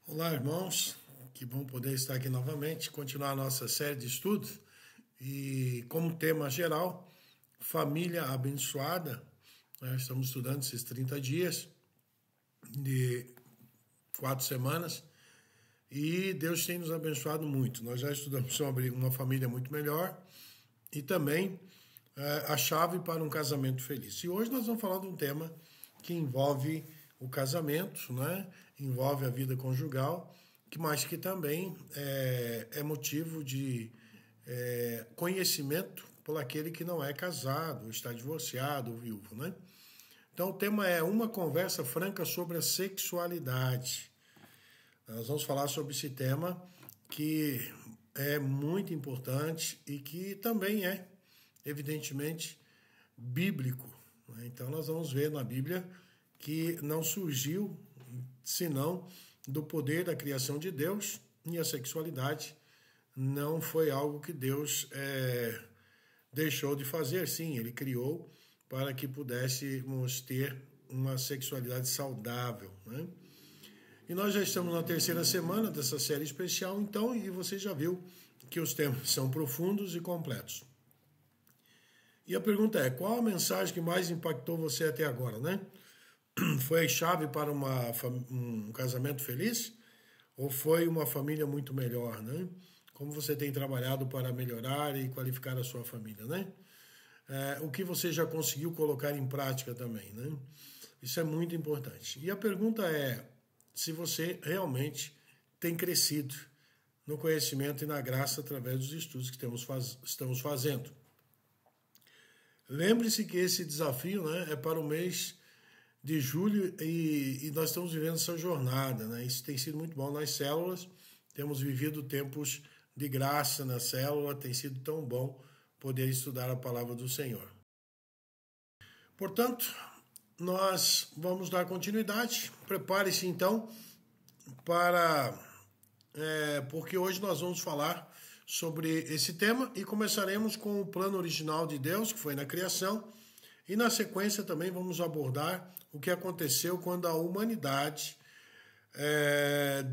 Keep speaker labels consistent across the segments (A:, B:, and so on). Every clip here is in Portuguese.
A: Olá, irmãos. Que bom poder estar aqui novamente, continuar a nossa série de estudos. E como tema geral, família abençoada. Estamos estudando esses 30 dias de 4 semanas e Deus tem nos abençoado muito. Nós já estudamos sobre uma família muito melhor e também a chave para um casamento feliz. E hoje nós vamos falar de um tema que envolve o casamento, né? Envolve a vida conjugal, mas que também é motivo de conhecimento por aquele que não é casado, está divorciado ou viúvo, né? Então o tema é uma conversa franca sobre a sexualidade. Nós vamos falar sobre esse tema que é muito importante e que também é, evidentemente, bíblico. Então nós vamos ver na Bíblia que não surgiu senão do poder da criação de Deus, e a sexualidade não foi algo que Deus deixou de fazer. Sim, Ele criou para que pudéssemos ter uma sexualidade saudável, né? E nós já estamos na terceira semana dessa série especial, então, e você já viu que os temas são profundos e completos. E a pergunta é, qual a mensagem que mais impactou você até agora, né? Foi a chave para um casamento feliz? Ou foi uma família muito melhor, né? Como você tem trabalhado para melhorar e qualificar a sua família, né? O que você já conseguiu colocar em prática também, né? Isso é muito importante. E a pergunta é se você realmente tem crescido no conhecimento e na graça através dos estudos que estamos fazendo. Lembre-se que esse desafio, né, é para o mês de julho e nós estamos vivendo essa jornada, né? Isso tem sido muito bom nas células, temos vivido tempos de graça na célula, tem sido tão bom poder estudar a palavra do Senhor. Portanto, nós vamos dar continuidade. Prepare-se então porque hoje nós vamos falar sobre esse tema e começaremos com o plano original de Deus, que foi na criação, e na sequência também vamos abordar o que aconteceu quando a humanidade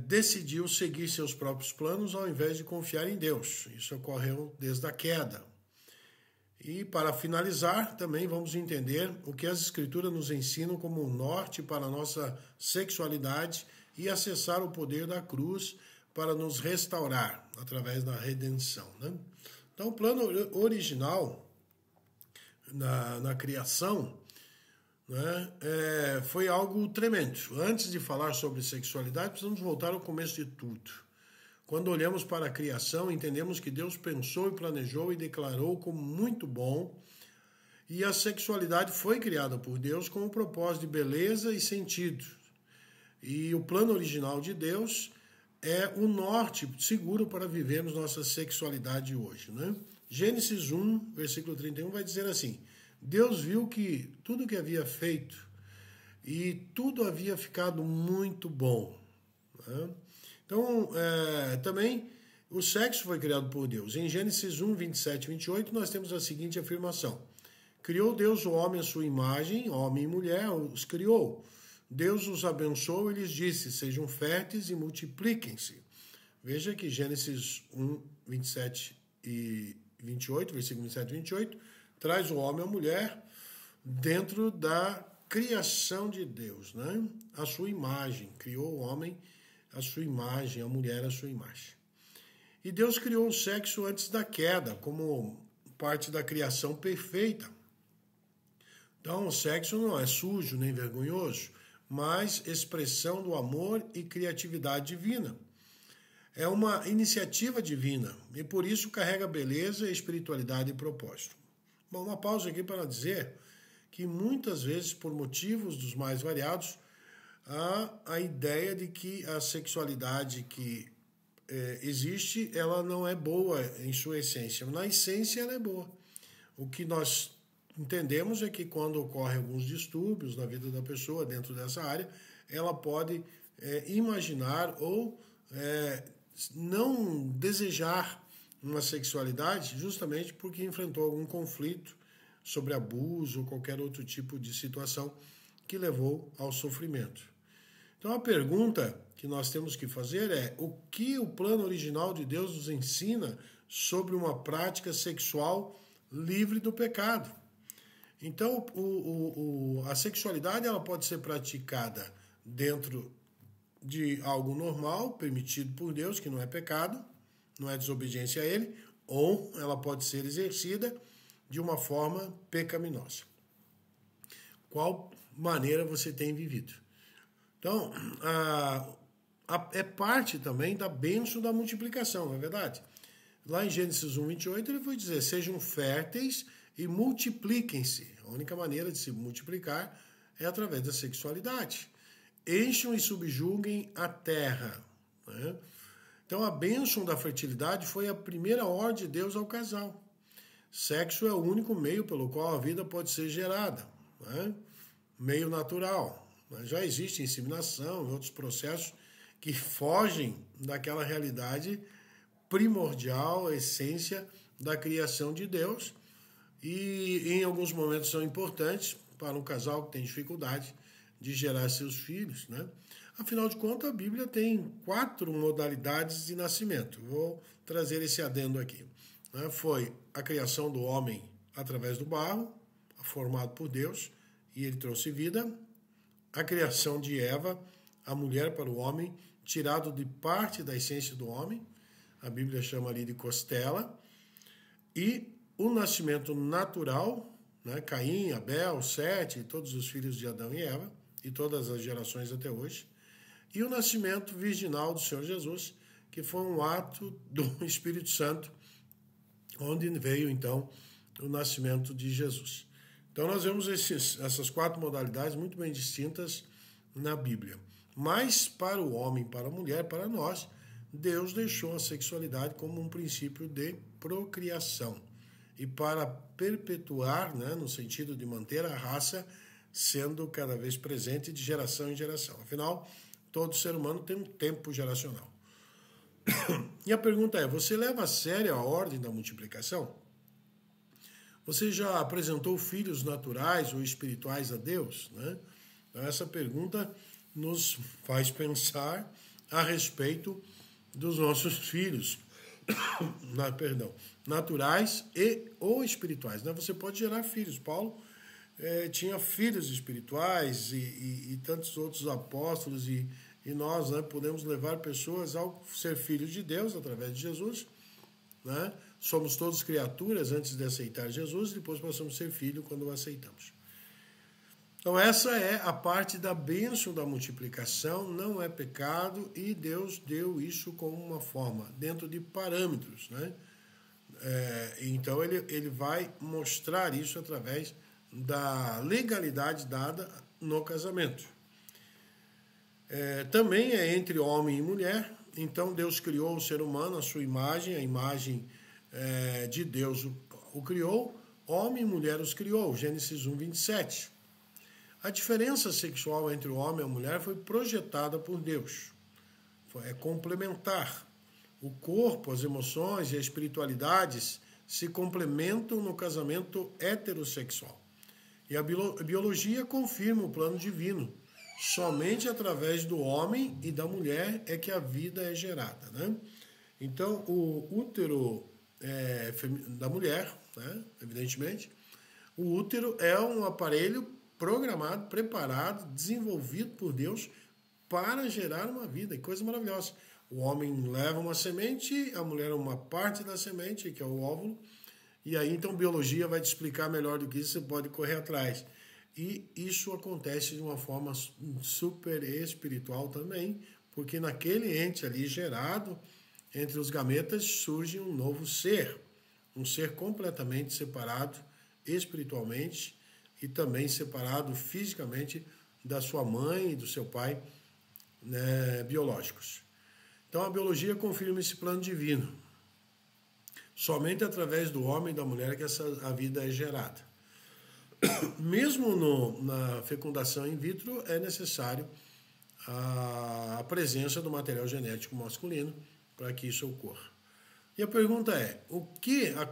A: decidiu seguir seus próprios planos ao invés de confiar em Deus. Isso ocorreu desde a queda. E para finalizar, também vamos entender o que as Escrituras nos ensinam como um norte para a nossa sexualidade e acessar o poder da cruz para nos restaurar através da redenção, né? Então, o plano original na criação, né, foi algo tremendo. Antes de falar sobre sexualidade, precisamos voltar ao começo de tudo. Quando olhamos para a criação, entendemos que Deus pensou e planejou e declarou como muito bom, e a sexualidade foi criada por Deus com o propósito de beleza e sentido. E o plano original de Deus é o norte seguro para vivermos nossa sexualidade hoje, né? Gênesis 1, versículo 31 vai dizer assim: Deus viu que tudo que havia feito e tudo havia ficado muito bom, né? Então, também o sexo foi criado por Deus. Em Gênesis 1, 27 e 28, nós temos a seguinte afirmação: criou Deus o homem à sua imagem, homem e mulher os criou. Deus os abençoou e lhes disse: sejam férteis e multipliquem-se. Veja que Gênesis 1, 27 e 28, versículo 27 e 28, traz o homem e a mulher dentro da criação de Deus, né? A sua imagem. Criou o homem a sua imagem, a mulher a sua imagem. E Deus criou o sexo antes da queda, como parte da criação perfeita. Então, o sexo não é sujo nem vergonhoso, mas expressão do amor e criatividade divina. É uma iniciativa divina e por isso carrega beleza, espiritualidade e propósito. Bom, uma pausa aqui para dizer que muitas vezes, por motivos dos mais variados, há a ideia de que a sexualidade que existe, ela não é boa em sua essência. Na essência, ela é boa. O que nós entendemos é que quando ocorrem alguns distúrbios na vida da pessoa dentro dessa área, ela pode imaginar ou não desejar uma sexualidade justamente porque enfrentou algum conflito sobre abuso ou qualquer outro tipo de situação que levou ao sofrimento. Então a pergunta que nós temos que fazer é o que o plano original de Deus nos ensina sobre uma prática sexual livre do pecado. Então, a sexualidade ela pode ser praticada dentro de algo normal, permitido por Deus, que não é pecado, não é desobediência a Ele, ou ela pode ser exercida de uma forma pecaminosa. Qual maneira você tem vivido? Então, é parte também da bênção da multiplicação, não é verdade? Lá em Gênesis 1:28 ele foi dizer, sejam férteis e multipliquem-se. A única maneira de se multiplicar é através da sexualidade. Encham e subjuguem a terra. Né? Então, a bênção da fertilidade foi a primeira ordem de Deus ao casal. Sexo é o único meio pelo qual a vida pode ser gerada. Né? Meio natural. Mas já existe inseminação e outros processos que fogem daquela realidade primordial, a essência da criação de Deus. E em alguns momentos são importantes para um casal que tem dificuldade de gerar seus filhos, né? Afinal de contas, a Bíblia tem 4 modalidades de nascimento. Vou trazer esse adendo aqui. Foi a criação do homem através do barro, formado por Deus, e ele trouxe vida. A criação de Eva, a mulher para o homem, tirado de parte da essência do homem. A Bíblia chama ali de costela. E o nascimento natural, né? Caim, Abel, Sete, todos os filhos de Adão e Eva, e todas as gerações até hoje. E o nascimento virginal do Senhor Jesus, que foi um ato do Espírito Santo, onde veio, então, o nascimento de Jesus. Então, nós vemos essas 4 modalidades muito bem distintas na Bíblia. Mas, para o homem, para a mulher, para nós, Deus deixou a sexualidade como um princípio de procriação. E para perpetuar, né, no sentido de manter a raça sendo cada vez presente de geração em geração. Afinal, todo ser humano tem um tempo geracional. E a pergunta é, você leva a sério a ordem da multiplicação? Você já apresentou filhos naturais ou espirituais a Deus? Né? Essa pergunta nos faz pensar a respeito dos nossos filhos, naturais e ou espirituais. Né? Você pode gerar filhos. Paulo tinha filhos espirituais e tantos outros apóstolos e nós, né, podemos levar pessoas ao ser filhos de Deus através de Jesus. Né? Somos todos criaturas antes de aceitar Jesus e depois passamos a ser filhos quando o aceitamos. Então essa é a parte da bênção da multiplicação, não é pecado e Deus deu isso como uma forma, dentro de parâmetros. Né? Então ele vai mostrar isso através da legalidade dada no casamento. Também é entre homem e mulher. Então Deus criou o ser humano, a sua imagem, a imagem de Deus o criou, homem e mulher os criou, Gênesis 1:27. A diferença sexual entre o homem e a mulher foi projetada por Deus. É complementar. O corpo, as emoções e as espiritualidades se complementam no casamento heterossexual. E a biologia confirma o plano divino. Somente através do homem e da mulher é que a vida é gerada. Né? Então, o útero da mulher, né? Evidentemente, o útero é um aparelho programado, preparado, desenvolvido por Deus para gerar uma vida. Que coisa maravilhosa. O homem leva uma semente, a mulher uma parte da semente, que é o óvulo, e aí então biologia vai te explicar melhor do que isso, você pode correr atrás. E isso acontece de uma forma super espiritual também, porque naquele ente ali gerado, entre os gametas, surge um novo ser, um ser completamente separado espiritualmente e também separado fisicamente da sua mãe e do seu pai, né, biológicos. Então a biologia confirma esse plano divino. Somente através do homem e da mulher que a vida é gerada. Mesmo na fecundação in vitro é necessário a presença do material genético masculino para que isso ocorra. E a pergunta é, o que a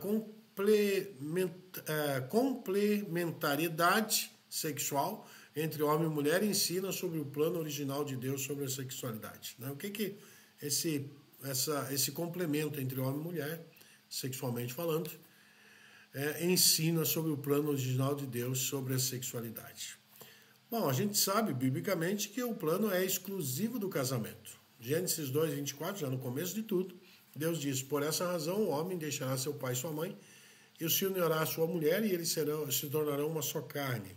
A: complementariedade sexual entre homem e mulher ensina sobre o plano original de Deus sobre a sexualidade. Né? O que esse complemento entre homem e mulher, sexualmente falando, ensina sobre o plano original de Deus sobre a sexualidade? Bom, a gente sabe, biblicamente, que o plano é exclusivo do casamento. Gênesis 2, 24, já no começo de tudo, Deus diz: por essa razão o homem deixará seu pai e sua mãe, e se unirá à sua mulher, e eles se tornarão uma só carne.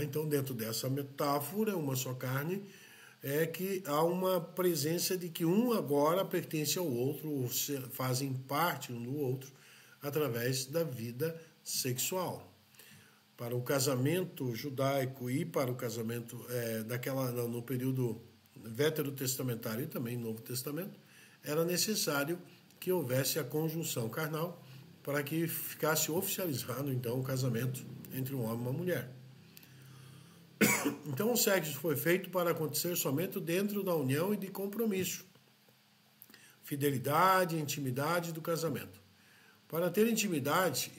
A: Então, dentro dessa metáfora, uma só carne, é que há uma presença de que um agora pertence ao outro, fazem parte um do outro, através da vida sexual. Para o casamento judaico e para o casamento no período veterotestamentário e também Novo Testamento, era necessário que houvesse a conjunção carnal para que ficasse oficializado, então, o casamento entre um homem e uma mulher. Então, o sexo foi feito para acontecer somente dentro da união e de compromisso, fidelidade e intimidade do casamento. Para ter intimidade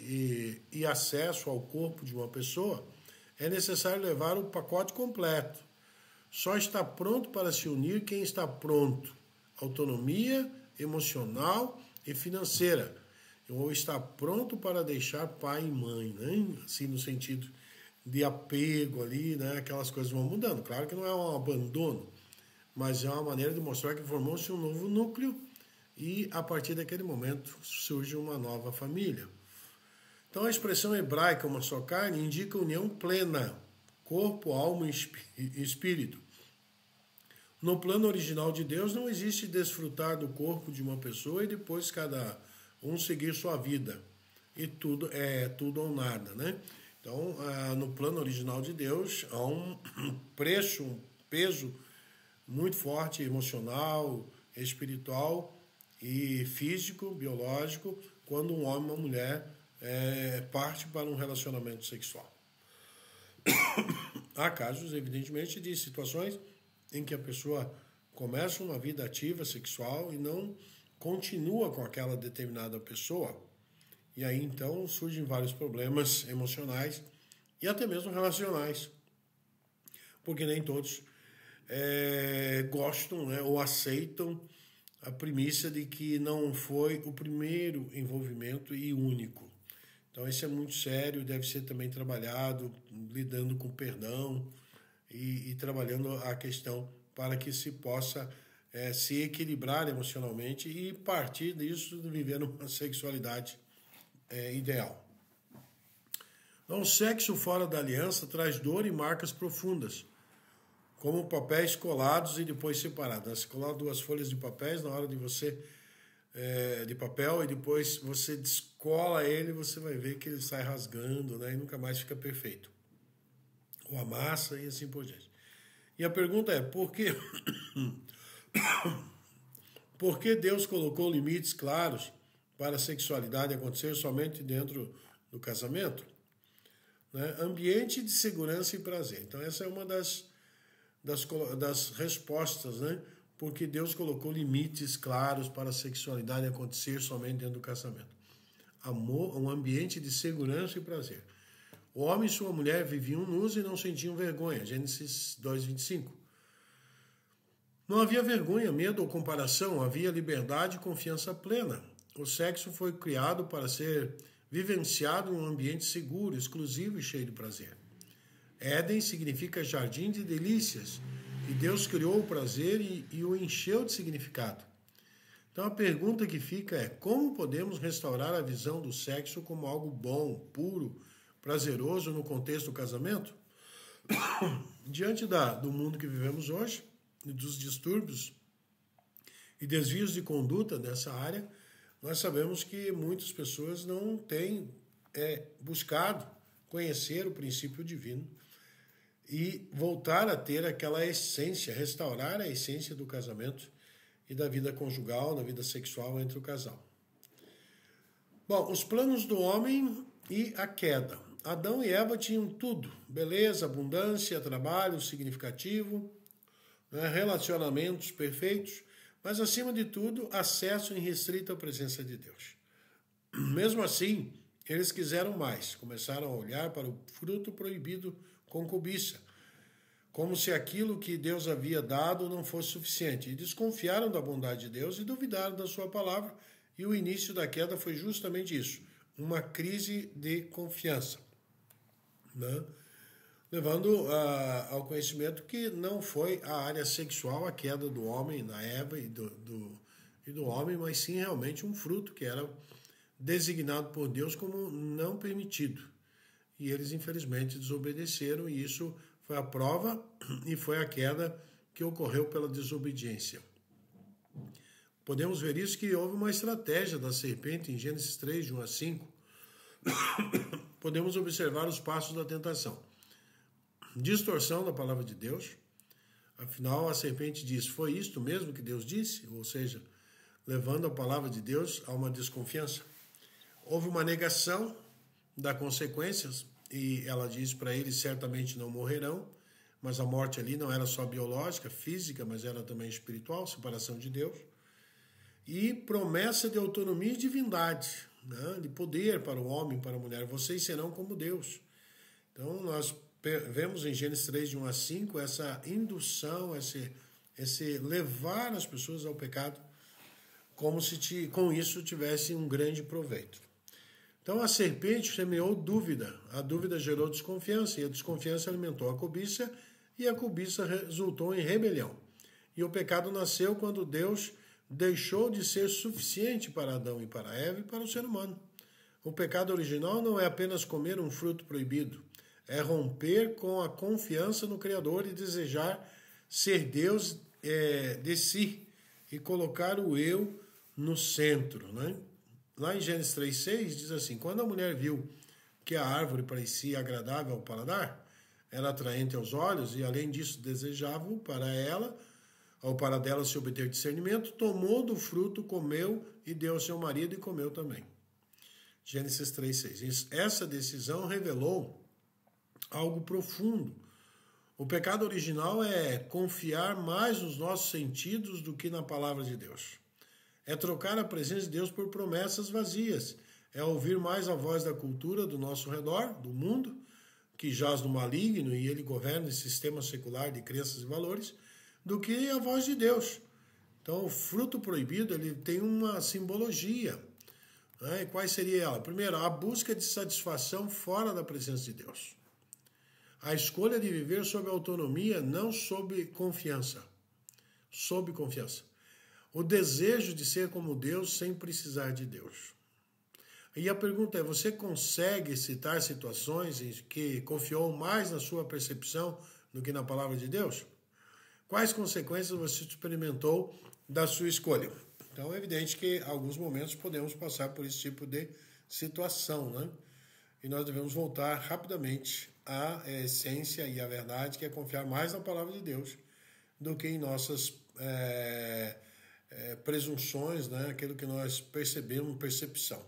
A: e acesso ao corpo de uma pessoa, é necessário levar o pacote completo. Só está pronto para se unir quem está pronto. Autonomia emocional e financeira. Ou está pronto para deixar pai e mãe, né? Assim, no sentido de apego ali, né? Aquelas coisas vão mudando. Claro que não é um abandono, mas é uma maneira de mostrar que formou-se um novo núcleo e, a partir daquele momento, surge uma nova família. Então, a expressão hebraica, uma só carne, indica união plena, corpo, alma e espírito. No plano original de Deus, não existe desfrutar do corpo de uma pessoa e depois cada um seguir sua vida. E tudo é tudo ou nada, né? Então, no plano original de Deus, há um preço, um peso muito forte, emocional, espiritual e físico, biológico, quando um homem e uma mulher parte para um relacionamento sexual. Há casos, evidentemente, de situações em que a pessoa começa uma vida ativa sexual e não continua com aquela determinada pessoa. E aí, então, surgem vários problemas emocionais e até mesmo relacionais, porque nem todos gostam, né, ou aceitam a premissa de que não foi o primeiro envolvimento e único. Então, isso é muito sério, deve ser também trabalhado, lidando com perdão e trabalhando a questão para que se possa se equilibrar emocionalmente e partir disso viver uma sexualidade ideal. Então, o sexo fora da aliança traz dor e marcas profundas, como papéis colados e depois separados. Se colar duas folhas de papéis na hora de você de papel e depois você descola ele, você vai ver que ele sai rasgando, né, e nunca mais fica perfeito. Ou amassa e assim por diante. E a pergunta é, por que Deus colocou limites claros para a sexualidade acontecer somente dentro do casamento? Né? Ambiente de segurança e prazer. Então, essa é uma das respostas, né? Porque Deus colocou limites claros para a sexualidade acontecer somente dentro do casamento. Amor, um ambiente de segurança e prazer. O homem e sua mulher viviam nus e não sentiam vergonha. Gênesis 2:25. Não havia vergonha, medo ou comparação, havia liberdade e confiança plena. O sexo foi criado para ser vivenciado em um ambiente seguro, exclusivo e cheio de prazer. Éden significa jardim de delícias, e Deus criou o prazer e o encheu de significado. Então a pergunta que fica é, como podemos restaurar a visão do sexo como algo bom, puro, prazeroso no contexto do casamento? Diante do mundo que vivemos hoje, e dos distúrbios e desvios de conduta nessa área, nós sabemos que muitas pessoas não têm buscado conhecer o princípio divino e voltar a ter aquela essência, restaurar a essência do casamento e da vida conjugal, da vida sexual entre o casal. Bom, os planos do homem e a queda. Adão e Eva tinham tudo, beleza, abundância, trabalho significativo, né, relacionamentos perfeitos, mas acima de tudo, acesso irrestrito à presença de Deus. Mesmo assim, eles quiseram mais, começaram a olhar para o fruto proibido com cobiça, como se aquilo que Deus havia dado não fosse suficiente. E desconfiaram da bondade de Deus e duvidaram da sua palavra, e o início da queda foi justamente isso, uma crise de confiança, né? Levando ao conhecimento que não foi a área sexual a queda do homem, na Eva e do homem, mas sim realmente um fruto que era designado por Deus como não permitido. E eles, infelizmente, desobedeceram, e isso foi a prova e foi a queda que ocorreu pela desobediência. Podemos ver isso que houve uma estratégia da serpente em Gênesis 3, de 1 a 5. Podemos observar os passos da tentação. Distorção da palavra de Deus. Afinal, a serpente diz, foi isto mesmo que Deus disse? Ou seja, levando a palavra de Deus a uma desconfiança. Houve uma negação das consequências, e ela diz para eles, certamente não morrerão, mas a morte ali não era só biológica, física, mas era também espiritual, separação de Deus. E promessa de autonomia e divindade, né? De poder para o homem, para a mulher. Vocês serão como Deus. Então, nós vemos em Gênesis 3, de 1 a 5, essa indução, esse levar as pessoas ao pecado, como se com isso tivesse um grande proveito. Então, a serpente semeou dúvida, a dúvida gerou desconfiança, e a desconfiança alimentou a cobiça, e a cobiça resultou em rebelião. E o pecado nasceu quando Deus deixou de ser suficiente para Adão e para Eva e para o ser humano. O pecado original não é apenas comer um fruto proibido, é romper com a confiança no Criador e desejar ser Deus de si e colocar o eu no centro, né? Lá em Gênesis 3,6 diz assim, quando a mulher viu que a árvore parecia agradável ao paladar, era atraente aos olhos e além disso desejável para ela, ou para dela se obter discernimento, tomou do fruto, comeu e deu ao seu marido e comeu também. Gênesis 3,6. Essa decisão revelou algo profundo. O pecado original é confiar mais nos nossos sentidos do que na palavra de Deus. É trocar a presença de Deus por promessas vazias. É ouvir mais a voz da cultura do nosso redor, do mundo, que jaz no maligno e ele governa esse sistema secular de crenças e valores, do que a voz de Deus. Então, o fruto proibido ele tem uma simbologia. Né? E qual seria ela? Primeiro, a busca de satisfação fora da presença de Deus. A escolha de viver sob autonomia, não sob confiança. Sob confiança. O desejo de ser como Deus sem precisar de Deus. E a pergunta é, você consegue citar situações em que confiou mais na sua percepção do que na palavra de Deus? Quais consequências você experimentou da sua escolha? Então é evidente que em alguns momentos podemos passar por esse tipo de situação, né? E nós devemos voltar rapidamente à essência e à verdade, que é confiar mais na palavra de Deus do que em nossas presunções, né? Aquilo que nós percebemos, percepção.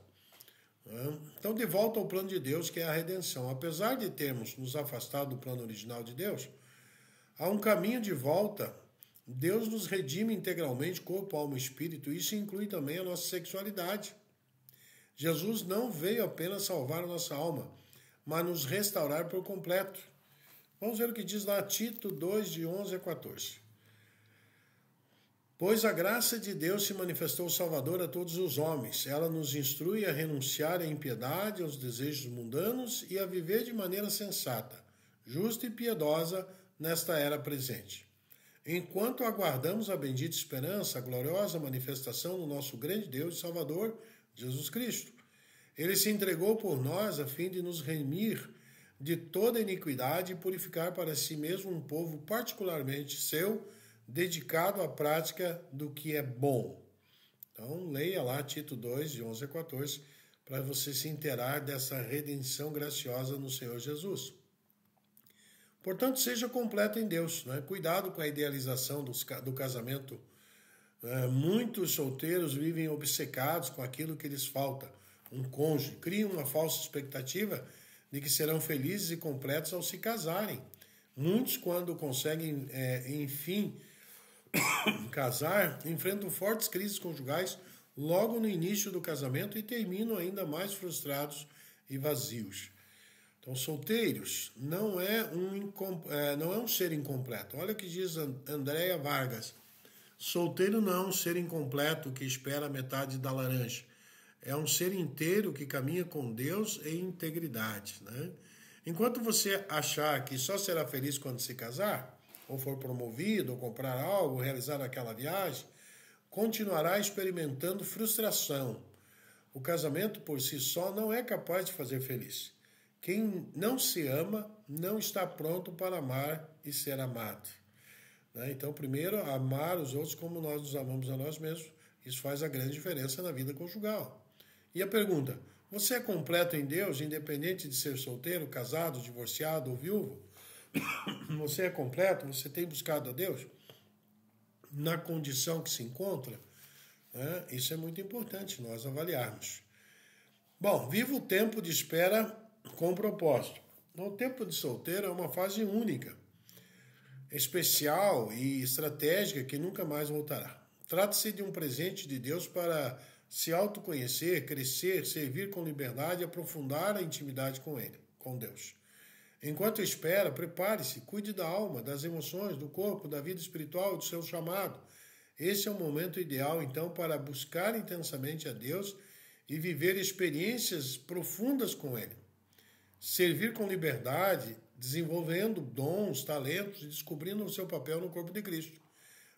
A: Né? Então, de volta ao plano de Deus, que é a redenção. Apesar de termos nos afastado do plano original de Deus, há um caminho de volta. Deus nos redime integralmente, corpo, alma e espírito. Isso inclui também a nossa sexualidade. Jesus não veio apenas salvar a nossa alma, mas nos restaurar por completo. Vamos ver o que diz lá Tito 2, de 11 a 14. Pois a graça de Deus se manifestou salvadora a todos os homens. Ela nos instrui a renunciar à impiedade, aos desejos mundanos e a viver de maneira sensata, justa e piedosa nesta era presente. Enquanto aguardamos a bendita esperança, a gloriosa manifestação do nosso grande Deus e Salvador, Jesus Cristo. Ele se entregou por nós a fim de nos remir de toda iniquidade e purificar para si mesmo um povo particularmente seu, dedicado à prática do que é bom. Então, leia lá Tito 2, de 11 a 14, para você se inteirar dessa redenção graciosa no Senhor Jesus. Portanto, seja completo em Deus. Né? Cuidado com a idealização do casamento. Muitos solteiros vivem obcecados com aquilo que lhes falta. Um cônjuge. Criam uma falsa expectativa de que serão felizes e completos ao se casarem. Muitos, quando conseguem, enfim, casar, enfrentam fortes crises conjugais logo no início do casamento e terminam ainda mais frustrados e vazios. Então, solteiros não é um ser incompleto. Olha o que diz Andréa Vargas. Solteiro não é um ser incompleto que espera a metade da laranja. É um ser inteiro que caminha com Deus em integridade, né? Enquanto você achar que só será feliz quando se casar, ou for promovido, ou comprar algo, ou realizar aquela viagem, continuará experimentando frustração. O casamento por si só não é capaz de fazer feliz. Quem não se ama não está pronto para amar e ser amado. Então, primeiro, amar os outros como nós nos amamos a nós mesmos. Isso faz a grande diferença na vida conjugal. E a pergunta, você é completo em Deus, independente de ser solteiro, casado, divorciado ou viúvo? Você é completo? Você tem buscado a Deus na condição que se encontra? Isso é muito importante nós avaliarmos. Bom, viva o tempo de espera com propósito. O tempo de solteiro é uma fase única, especial e estratégica que nunca mais voltará. Trata-se de um presente de Deus para se autoconhecer, crescer, servir com liberdade e aprofundar a intimidade com Ele, com Deus. Enquanto espera, prepare-se, cuide da alma, das emoções, do corpo, da vida espiritual, do seu chamado. Esse é o momento ideal, então, para buscar intensamente a Deus e viver experiências profundas com Ele. Servir com liberdade, desenvolvendo dons, talentos e descobrindo o seu papel no corpo de Cristo.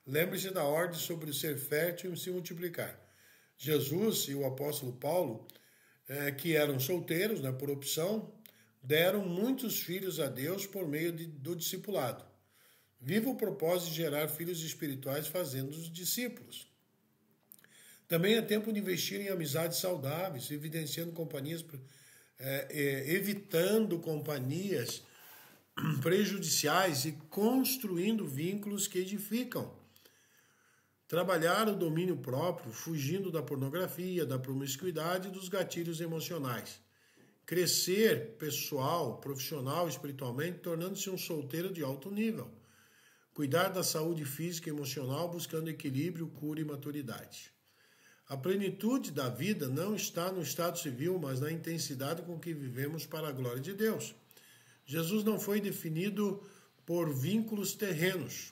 A: Lembre-se da ordem sobre ser fértil e se multiplicar. Jesus e o apóstolo Paulo, que eram solteiros, por opção, deram muitos filhos a Deus por meio do discipulado. Viva o propósito de gerar filhos espirituais fazendo-os discípulos. Também é tempo de investir em amizades saudáveis, evitando companhias prejudiciais e construindo vínculos que edificam. Trabalhar o domínio próprio, fugindo da pornografia, da promiscuidade e dos gatilhos emocionais. Crescer pessoal, profissional, espiritualmente, tornando-se um solteiro de alto nível. Cuidar da saúde física e emocional, buscando equilíbrio, cura e maturidade. A plenitude da vida não está no estado civil, mas na intensidade com que vivemos para a glória de Deus. Jesus não foi definido por vínculos terrenos,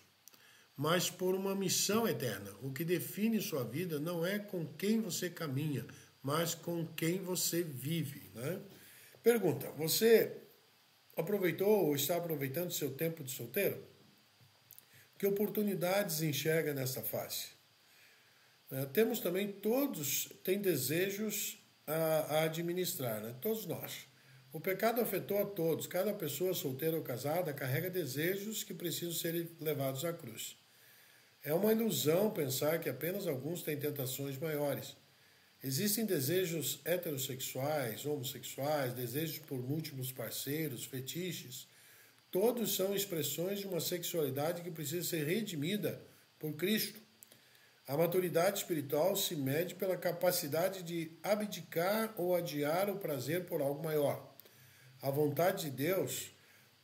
A: mas por uma missão eterna. O que define sua vida não é com quem você caminha, mas com quem você vive, Pergunta, você aproveitou ou está aproveitando seu tempo de solteiro? Que oportunidades enxerga nessa fase? Todos têm desejos a administrar, todos nós. O pecado afetou a todos. Cada pessoa solteira ou casada carrega desejos que precisam ser levados à cruz. É uma ilusão pensar que apenas alguns têm tentações maiores. Existem desejos heterossexuais, homossexuais, desejos por múltiplos parceiros, fetiches. Todos são expressões de uma sexualidade que precisa ser redimida por Cristo. A maturidade espiritual se mede pela capacidade de abdicar ou adiar o prazer por algo maior. A vontade de Deus,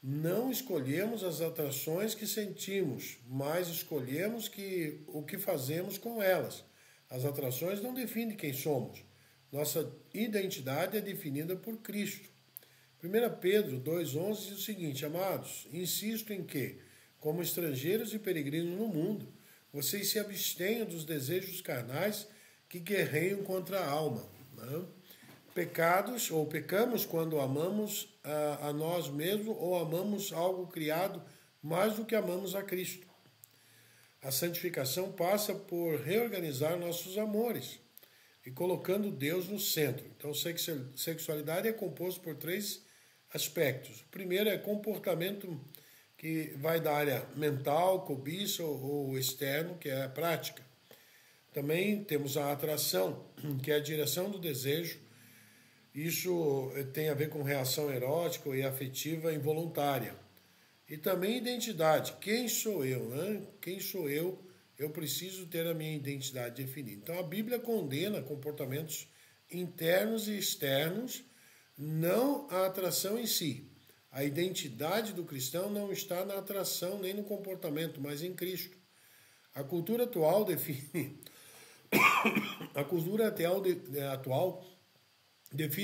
A: não escolhemos as atrações que sentimos, mas escolhemos o que fazemos com elas. As atrações não definem quem somos. Nossa identidade é definida por Cristo. 1 Pedro 2,11 diz o seguinte: amados, insisto em que, como estrangeiros e peregrinos no mundo, vocês se abstenham dos desejos carnais que guerreiam contra a alma. Pecamos quando amamos a nós mesmos ou amamos algo criado mais do que amamos a Cristo. A santificação passa por reorganizar nossos amores e colocando Deus no centro. Então, sexualidade é composto por 3 aspectos. O primeiro é comportamento, que vai da área mental, cobiça ou externo, que é a prática. Também temos a atração, que é a direção do desejo. Isso tem a ver com reação erótica e afetiva involuntária. E também identidade. Quem sou eu? Quem sou eu? Eu preciso ter a minha identidade definida. Então a Bíblia condena comportamentos internos e externos, não a atração em si. A identidade do cristão não está na atração nem no comportamento, mas em Cristo. A cultura atual define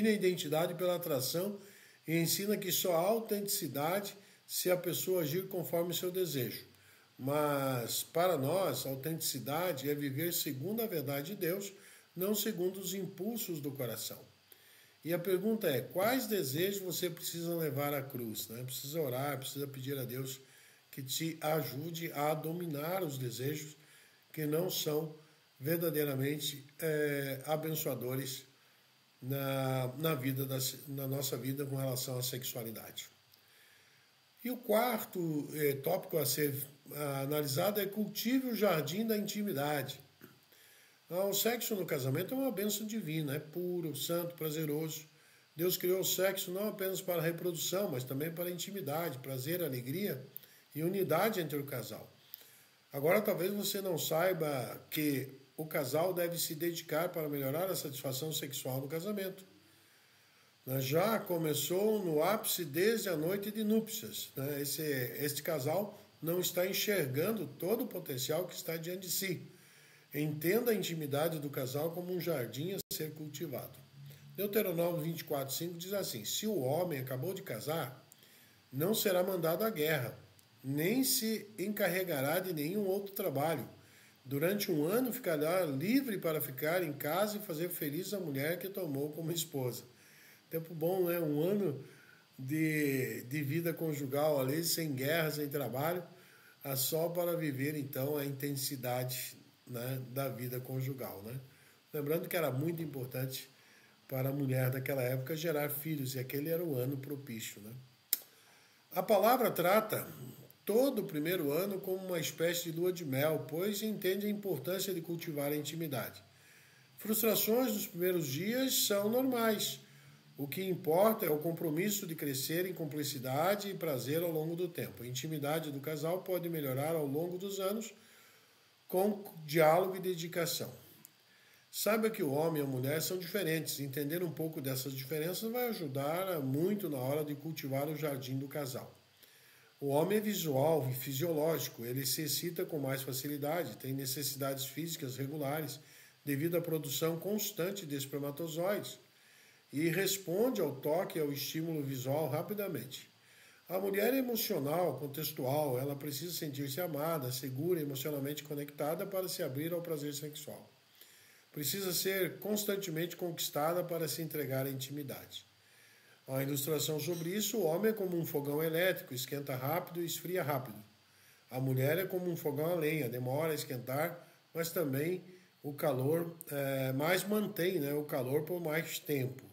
A: a identidade pela atração e ensina que só há autenticidade se a pessoa agir conforme seu desejo. Mas, para nós, a autenticidade é viver segundo a verdade de Deus, não segundo os impulsos do coração. E a pergunta é, quais desejos você precisa levar à cruz? Né? Precisa orar, precisa pedir a Deus que te ajude a dominar os desejos que não são verdadeiramente abençoadores na nossa vida com relação à sexualidade. E o quarto tópico a ser analisado é cultive o jardim da intimidade. O sexo no casamento é uma bênção divina, é puro, santo, prazeroso. Deus criou o sexo não apenas para a reprodução, mas também para a intimidade, prazer, alegria e unidade entre o casal. Agora, talvez você não saiba que o casal deve se dedicar para melhorar a satisfação sexual no casamento. Já começou no ápice desde a noite de núpcias. Este casal não está enxergando todo o potencial que está diante de si. Entenda a intimidade do casal como um jardim a ser cultivado. Deuteronômio 24:5 diz assim: se o homem acabou de casar, não será mandado à guerra, nem se encarregará de nenhum outro trabalho. Durante um ano ficará livre para ficar em casa e fazer feliz a mulher que tomou como esposa. Tempo bom, né? Um ano de vida conjugal ali, sem guerra, sem trabalho, só para viver então a intensidade, né, da vida conjugal, né? Lembrando que era muito importante para a mulher daquela época gerar filhos, e aquele era o ano propício, né? A palavra trata todo o primeiro ano como uma espécie de lua de mel, pois entende a importância de cultivar a intimidade. Frustrações nos primeiros dias são normais. O que importa é o compromisso de crescer em cumplicidade e prazer ao longo do tempo. A intimidade do casal pode melhorar ao longo dos anos com diálogo e dedicação. Saiba que o homem e a mulher são diferentes. Entender um pouco dessas diferenças vai ajudar muito na hora de cultivar o jardim do casal. O homem é visual e fisiológico, ele se excita com mais facilidade, tem necessidades físicas regulares devido à produção constante de espermatozoides e responde ao toque e ao estímulo visual rapidamente. A mulher é emocional, contextual, ela precisa sentir-se amada, segura e emocionalmente conectada para se abrir ao prazer sexual. Precisa ser constantemente conquistada para se entregar à intimidade. A ilustração sobre isso: o homem é como um fogão elétrico, esquenta rápido e esfria rápido. A mulher é como um fogão a lenha, demora a esquentar, mas também o calor, mas mantém, né, o calor por mais tempo.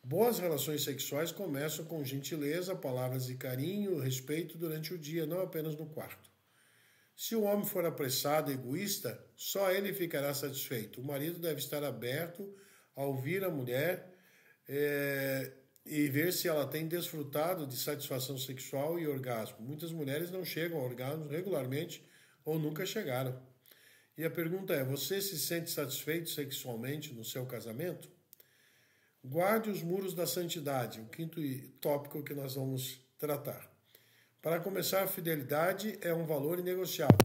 A: Boas relações sexuais começam com gentileza, palavras de carinho, respeito durante o dia, não apenas no quarto. Se o homem for apressado e egoísta, só ele ficará satisfeito. O marido deve estar aberto a ouvir a mulher e ver se ela tem desfrutado de satisfação sexual e orgasmo. Muitas mulheres não chegam ao orgasmo regularmente ou nunca chegaram. E a pergunta é: você se sente satisfeito sexualmente no seu casamento? Guarde os muros da santidade, o quinto tópico que nós vamos tratar. Para começar, a fidelidade é um valor inegociável.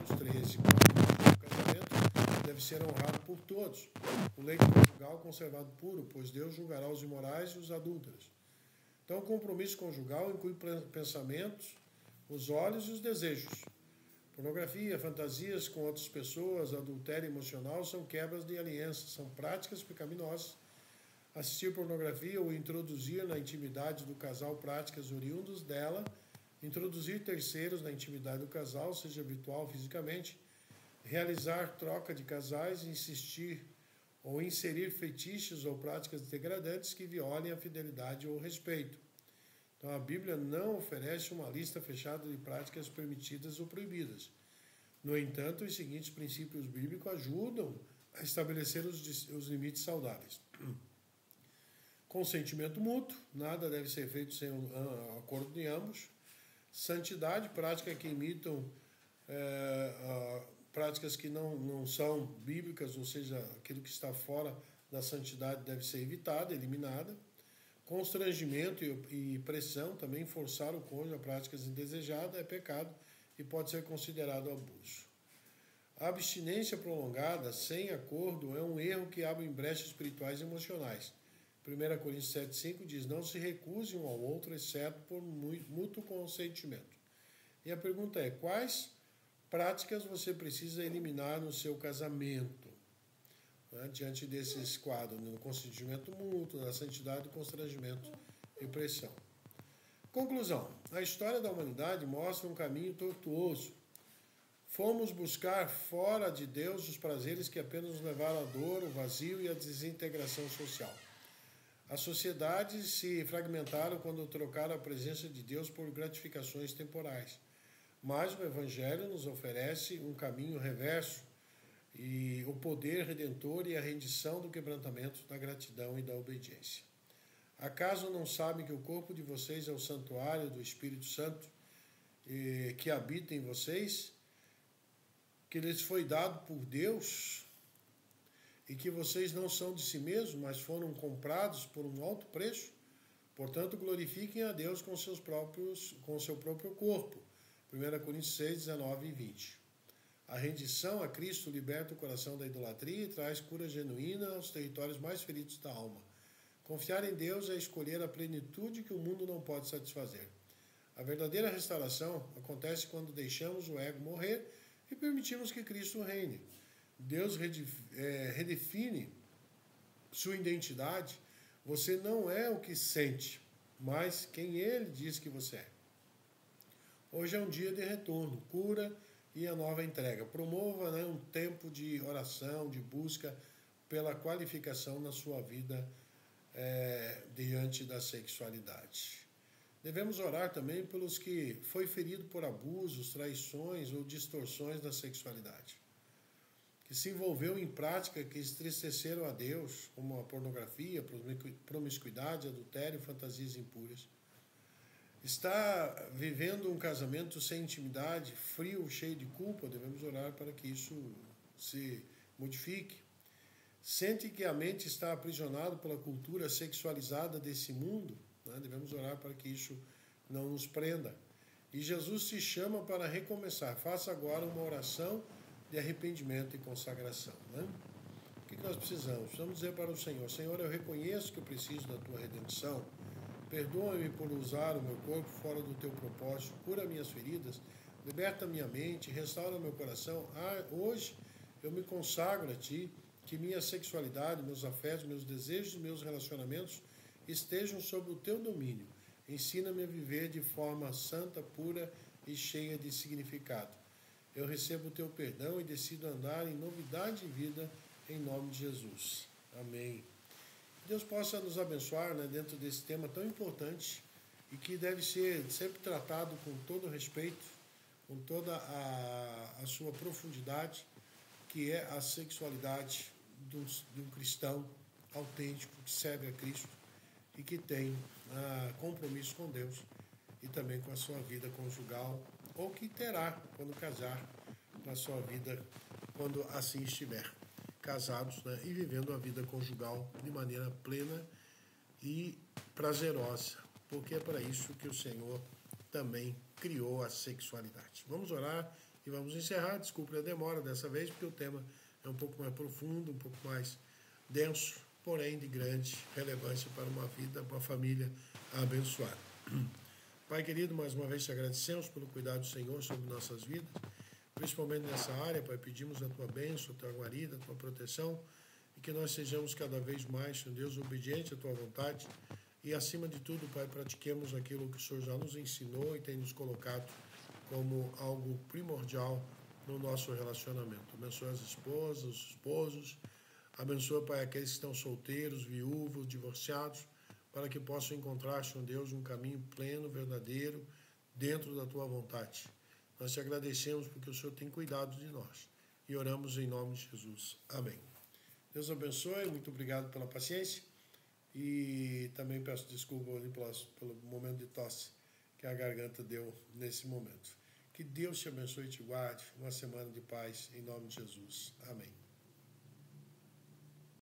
A: Os 13. O casamento deve ser honrado por todos. O leito conjugal conservado puro, pois Deus julgará os imorais e os adúlteros. Então, o compromisso conjugal inclui pensamentos, os olhos e os desejos. Pornografia, fantasias com outras pessoas, adultério emocional são quebras de aliança, são práticas pecaminosas. Assistir pornografia ou introduzir na intimidade do casal práticas oriundas dela, introduzir terceiros na intimidade do casal, seja virtual ou fisicamente, realizar troca de casais, insistir ou inserir fetiches ou práticas degradantes que violem a fidelidade ou o respeito. Então, a Bíblia não oferece uma lista fechada de práticas permitidas ou proibidas. No entanto, os seguintes princípios bíblicos ajudam a estabelecer os limites saudáveis. Consentimento mútuo, nada deve ser feito sem o acordo de ambos. Santidade, práticas que imitam práticas que não são bíblicas, ou seja, aquilo que está fora da santidade deve ser evitado, eliminada. Constrangimento e pressão, também forçar o cônjuge a práticas indesejadas é pecado e pode ser considerado abuso. A abstinência prolongada, sem acordo, é um erro que abre brechas espirituais e emocionais. 1 Coríntios 7,5 diz: não se recuse um ao outro, exceto por mútuo consentimento. E a pergunta é: quais práticas você precisa eliminar no seu casamento? Diante desses quadros, no consentimento mútuo, na santidade, constrangimento e pressão. Conclusão: a história da humanidade mostra um caminho tortuoso. Fomos buscar fora de Deus os prazeres que apenas nos levaram à dor, o vazio e a desintegração social. As sociedades se fragmentaram quando trocaram a presença de Deus por gratificações temporais. Mas o Evangelho nos oferece um caminho reverso, e o poder redentor e a rendição do quebrantamento, da gratidão e da obediência. Acaso não sabem que o corpo de vocês é o santuário do Espírito Santo que habita em vocês, que lhes foi dado por Deus, e que vocês não são de si mesmos, mas foram comprados por um alto preço? Portanto, glorifiquem a Deus com seu próprio corpo. 1 Coríntios 6, 19 e 20. A rendição a Cristo liberta o coração da idolatria e traz cura genuína aos territórios mais feridos da alma. Confiar em Deus é escolher a plenitude que o mundo não pode satisfazer. A verdadeira restauração acontece quando deixamos o ego morrer e permitimos que Cristo reine. Deus redefine sua identidade. Você não é o que sente, mas quem Ele diz que você é. Hoje é um dia de retorno, cura e a nova entrega. Promova um tempo de oração, de busca pela qualificação na sua vida diante da sexualidade. Devemos orar também pelos que foi ferido por abusos, traições ou distorções da sexualidade, que se envolveu em práticas que entristeceram a Deus, como a pornografia, promiscuidade, adultério e fantasias impuras. Está vivendo um casamento sem intimidade, frio, cheio de culpa? Devemos orar para que isso se modifique. Sente que a mente está aprisionada pela cultura sexualizada desse mundo? Devemos orar para que isso não nos prenda. E Jesus te chama para recomeçar. Faça agora uma oração de arrependimento e consagração. O que nós precisamos? Precisamos dizer para o Senhor: Senhor, eu reconheço que eu preciso da tua redenção. Perdoa-me por usar o meu corpo fora do teu propósito, cura minhas feridas, liberta minha mente, restaura meu coração. Hoje eu me consagro a ti, que minha sexualidade, meus afetos, meus desejos e meus relacionamentos estejam sob o teu domínio. Ensina-me a viver de forma santa, pura e cheia de significado. Eu recebo o teu perdão e decido andar em novidade de vida, em nome de Jesus. Amém. Deus possa nos abençoar dentro desse tema tão importante e que deve ser sempre tratado com todo respeito, com toda a sua profundidade, que é a sexualidade de um cristão autêntico que serve a Cristo e que tem compromisso com Deus e também com a sua vida conjugal, ou que terá quando casar, na sua vida quando assim estiver. Casados e vivendo a vida conjugal de maneira plena e prazerosa, porque é para isso que o Senhor também criou a sexualidade. Vamos orar e vamos encerrar. Desculpe a demora dessa vez, porque o tema é um pouco mais profundo, um pouco mais denso, porém de grande relevância para uma vida, uma família abençoada. Pai querido, mais uma vez te agradecemos pelo cuidado do Senhor sobre nossas vidas, principalmente nessa área, Pai. Pedimos a tua bênção, a tua guarida, a tua proteção, e que nós sejamos cada vez mais, Senhor Deus, obedientes à tua vontade e, acima de tudo, Pai, pratiquemos aquilo que o Senhor já nos ensinou e tem nos colocado como algo primordial no nosso relacionamento. Abençoa as esposas, os esposos, abençoa, Pai, aqueles que estão solteiros, viúvos, divorciados, para que possam encontrar, Senhor Deus, um caminho pleno, verdadeiro, dentro da tua vontade. Nós te agradecemos porque o Senhor tem cuidado de nós e oramos em nome de Jesus. Amém. Deus abençoe, muito obrigado pela paciência e também peço desculpa pelo momento de tosse que a garganta deu nesse momento. Que Deus te abençoe e te guarde. Uma semana de paz em nome de Jesus. Amém.